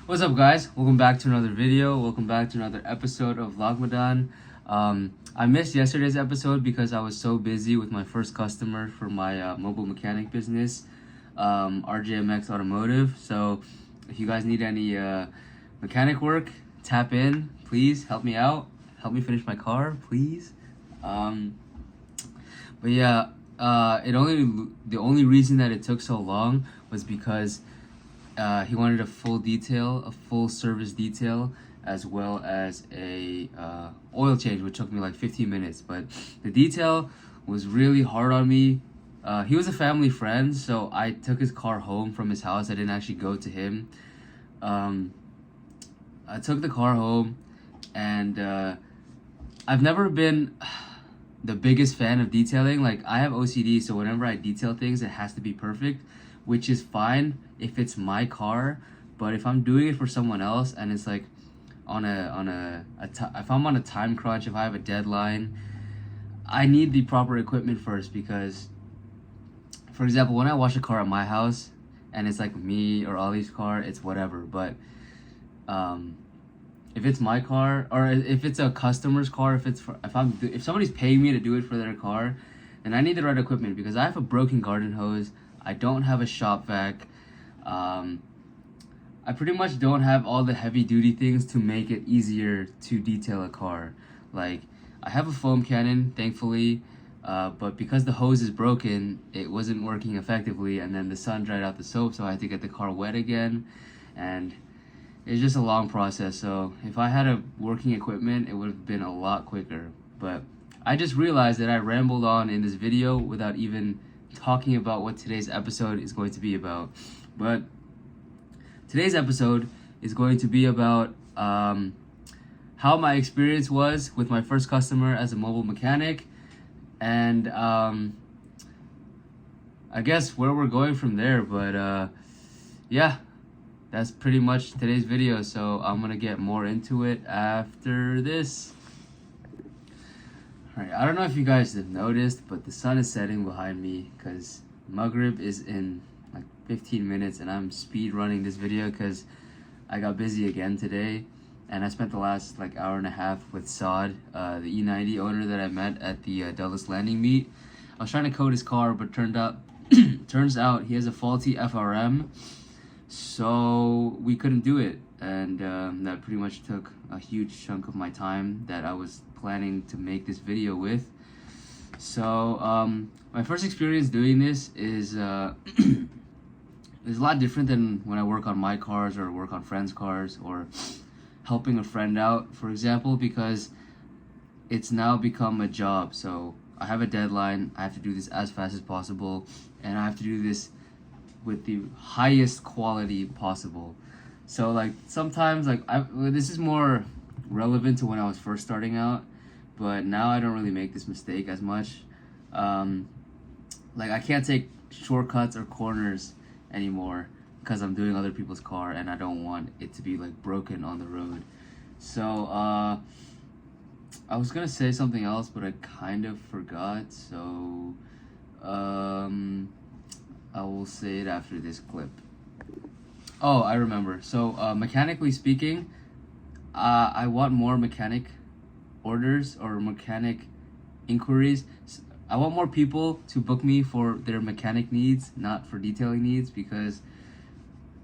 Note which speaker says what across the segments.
Speaker 1: What's up, guys? Welcome back to another video. Welcome back to another episode of Vlogmadan. I missed yesterday's episode because I was so busy with my first customer for my mobile mechanic business, RJMX Automotive. So if you guys need any mechanic work, tap in. Please help me out. Help me finish my car, please. But yeah, the only reason that it took so long was because he wanted a full service detail, as well as a oil change, which took me like 15 minutes. But the detail was really hard on me. He was a family friend, so I took his car home from his house. I didn't actually go to him. I took the car home, and I've never been the biggest fan of detailing. Like, I have OCD, so whenever I detail things, it has to be perfect, which is fine if it's my car. But if I'm doing it for someone else and it's like if I'm on a time crunch, if I have a deadline, I need the proper equipment first. Because, for example, when I wash a car at my house and it's like me or Ollie's car, it's whatever. But if it's my car, or if it's a customer's car, if somebody's paying me to do it for their car, then I need the right equipment, because I have a broken garden hose. I don't have a shop vac. I pretty much don't have all the heavy duty things to make it easier to detail a car. Like, I have a foam cannon, thankfully, but because the hose is broken, it wasn't working effectively, and then the sun dried out the soap, so I had to get the car wet again, and it's just a long process. So if I had a working equipment, it would have been a lot quicker. But I just realized that I rambled on in this video without even talking about what today's episode is going to be about. But today's episode is going to be about how my experience was with my first customer as a mobile mechanic, and I guess where we're going from there. But yeah, that's pretty much today's video, so I'm gonna get more into it after this. Alright, I don't know if you guys have noticed, but the sun is setting behind me because Maghrib is in like 15 minutes, and I'm speed running this video because I got busy again today, and I spent the last like hour and a half with Saad, the E90 owner that I met at the Dulles Landing meet. I was trying to code his car, but turns out he has a faulty FRM, so we couldn't do it, and that pretty much took a huge chunk of my time that I was planning to make this video with. So my first experience doing this is a lot different than when I work on my cars or work on friends' cars or helping a friend out, for example, because it's now become a job. So I have a deadline, I have to do this as fast as possible, and I have to do this with the highest quality possible. So like sometimes, like this is more relevant to when I was first starting out, but now I don't really make this mistake as much. Like, I can't take shortcuts or corners anymore because I'm doing other people's car and I don't want it to be like broken on the road. So I was gonna say something else, but I kind of forgot, so I will say it after this clip. Oh, I remember. So mechanically speaking, I want more mechanic orders or mechanic inquiries. I want more people to book me for their mechanic needs, not for detailing needs, because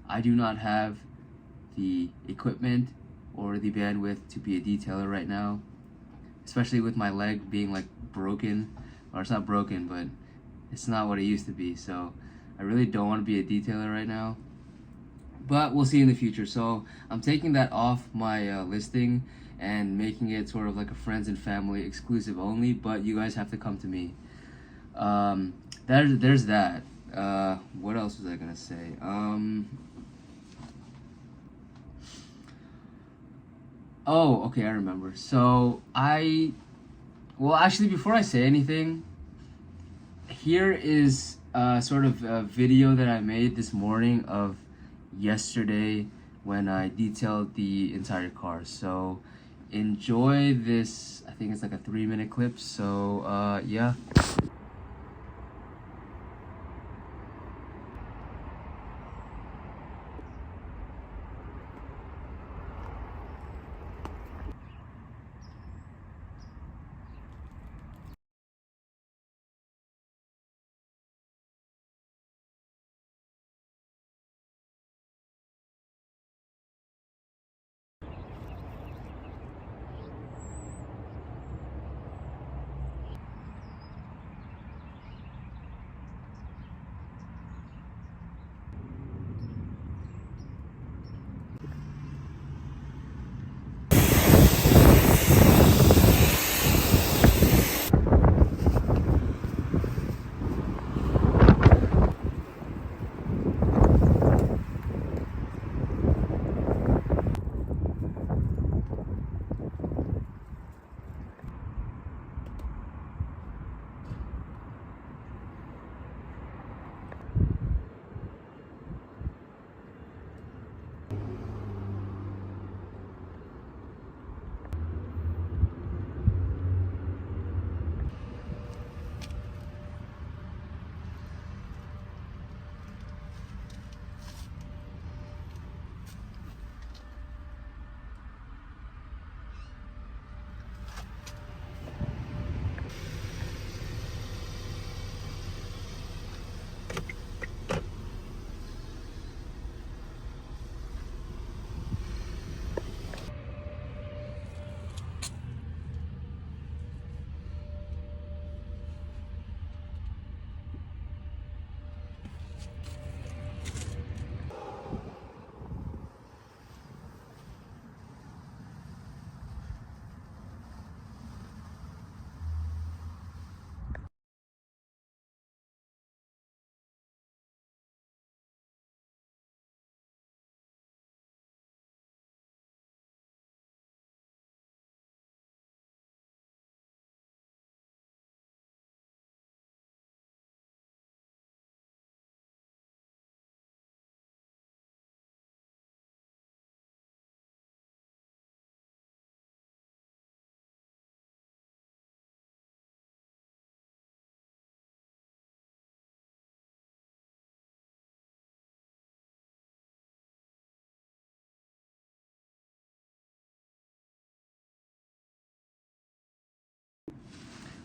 Speaker 1: I do not have the equipment or the bandwidth to be a detailer right now, especially with my leg being like broken, or it's not broken, but it's not what it used to be. So I really don't want to be a detailer right now, but we'll see in the future. So I'm taking that off my listing and making it sort of like a friends and family exclusive only, but you guys have to come to me. There's that. What else was I gonna say? Oh, okay, I remember. So well, actually, before I say anything, here is sort of a video that I made this morning of yesterday when I detailed the entire car. So enjoy this. I think it's like a 3-minute clip. So yeah.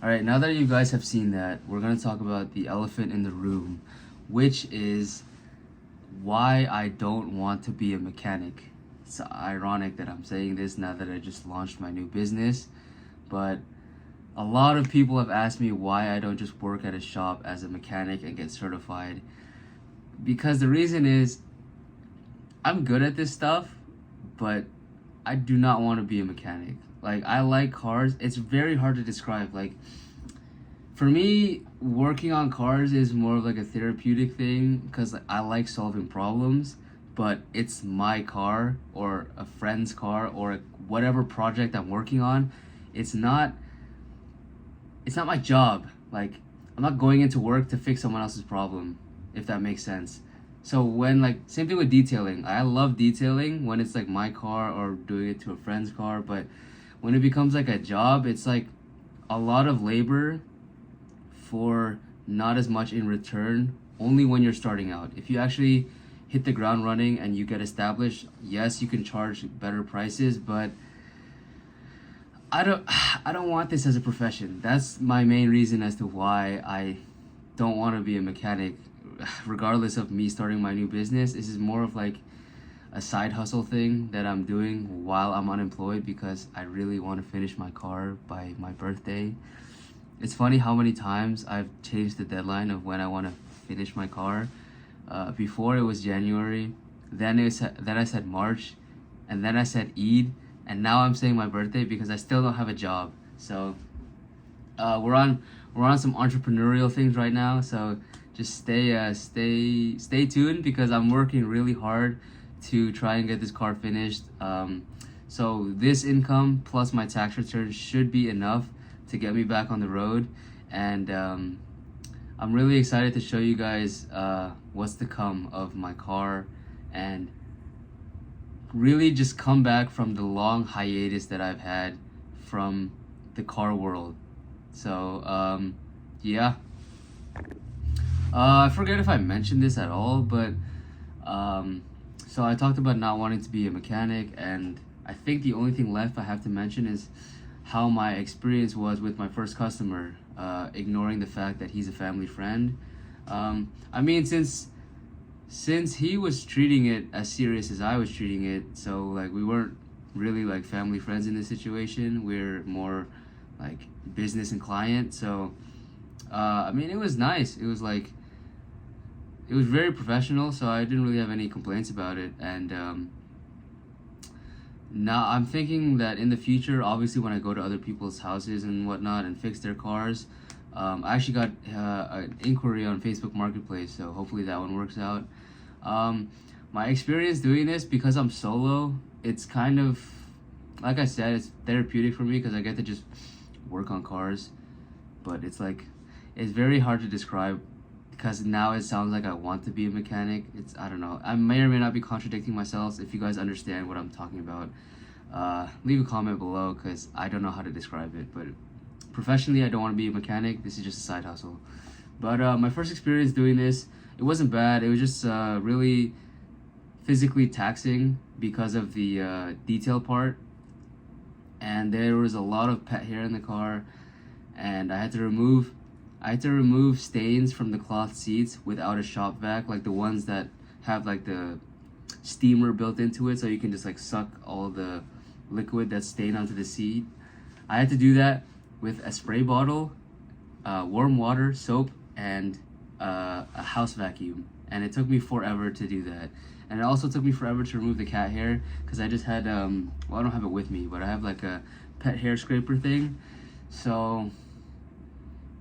Speaker 1: Alright, now that you guys have seen that, we're gonna talk about the elephant in the room, which is why I don't want to be a mechanic. It's ironic that I'm saying this now that I just launched my new business, but a lot of people have asked me why I don't just work at a shop as a mechanic and get certified. Because the reason is, I'm good at this stuff, but I do not want to be a mechanic. Like, I like cars. It's very hard to describe. Like, for me, working on cars is more of like a therapeutic thing because I like solving problems, but it's my car or a friend's car or whatever project I'm working on. It's not my job. Like, I'm not going into work to fix someone else's problem, if that makes sense. So when, like, same thing with detailing. I love detailing when it's like my car or doing it to a friend's car, but when it becomes like a job, it's like a lot of labor for not as much in return, only when you're starting out. If you actually hit the ground running and you get established, yes, you can charge better prices, but I don't want this as a profession. That's my main reason as to why I don't want to be a mechanic, regardless of me starting my new business. This is more of like a side hustle thing that I'm doing while I'm unemployed because I really want to finish my car by my birthday. It's funny how many times I've changed the deadline of when I want to finish my car. Before it was January, then I said March, and then I said Eid, and now I'm saying my birthday because I still don't have a job. So we're on some entrepreneurial things right now. So just stay tuned because I'm working really hard to try and get this car finished. So this income plus my tax return should be enough to get me back on the road, and I'm really excited to show you guys what's to come of my car and really just come back from the long hiatus that I've had from the car world. So yeah, I forget if I mentioned this at all, but so I talked about not wanting to be a mechanic, and I think the only thing left I have to mention is how my experience was with my first customer, ignoring the fact that he's a family friend. I mean, since he was treating it as serious as I was treating it, so like we weren't really like family friends in this situation. We're more like business and client. So I mean, it was nice. It was like, it was very professional, so I didn't really have any complaints about it. And now I'm thinking that in the future, obviously when I go to other people's houses and whatnot and fix their cars, I actually got an inquiry on Facebook Marketplace, so hopefully that one works out. My experience doing this, because I'm solo, it's kind of, like I said, it's therapeutic for me because I get to just work on cars. But it's like, it's very hard to describe because now it sounds like I want to be a mechanic. I don't know. I may or may not be contradicting myself. If you guys understand what I'm talking about, leave a comment below because I don't know how to describe it. But professionally, I don't want to be a mechanic. This is just a side hustle. But my first experience doing this, it wasn't bad. It was just really physically taxing because of the detail part. And there was a lot of pet hair in the car, and I had to remove stains from the cloth seats without a shop vac, like the ones that have like the steamer built into it so you can just like suck all the liquid that's stained onto the seat. I had to do that with a spray bottle, warm water, soap, and a house vacuum, and it took me forever to do that. And it also took me forever to remove the cat hair because I just had well, I don't have it with me, but I have like a pet hair scraper thing. So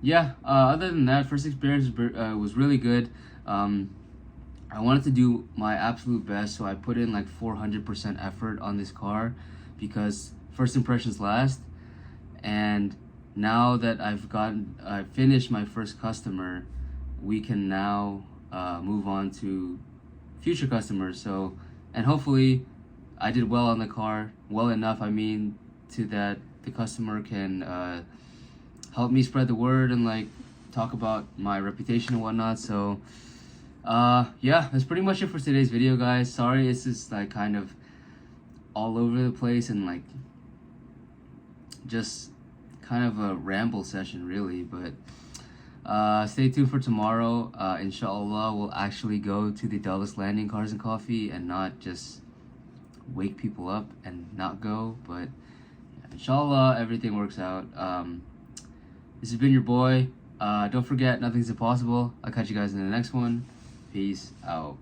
Speaker 1: yeah, other than that, first experience was really good. I wanted to do my absolute best, so I put in like 400% effort on this car because first impressions last. And now that I finished my first customer, we can now move on to future customers. So, and hopefully I did well on the car, well enough, I mean, to that the customer can help me spread the word and like talk about my reputation and whatnot. So yeah, that's pretty much it for today's video, guys. Sorry, it's just like kind of all over the place and like just kind of a ramble session, really. But stay tuned for tomorrow. Inshallah, we'll actually go to the Dulles Landing Cars and Coffee and not just wake people up and not go. But inshallah, everything works out. This has been your boy. Don't forget, nothing's impossible. I'll catch you guys in the next one. Peace out.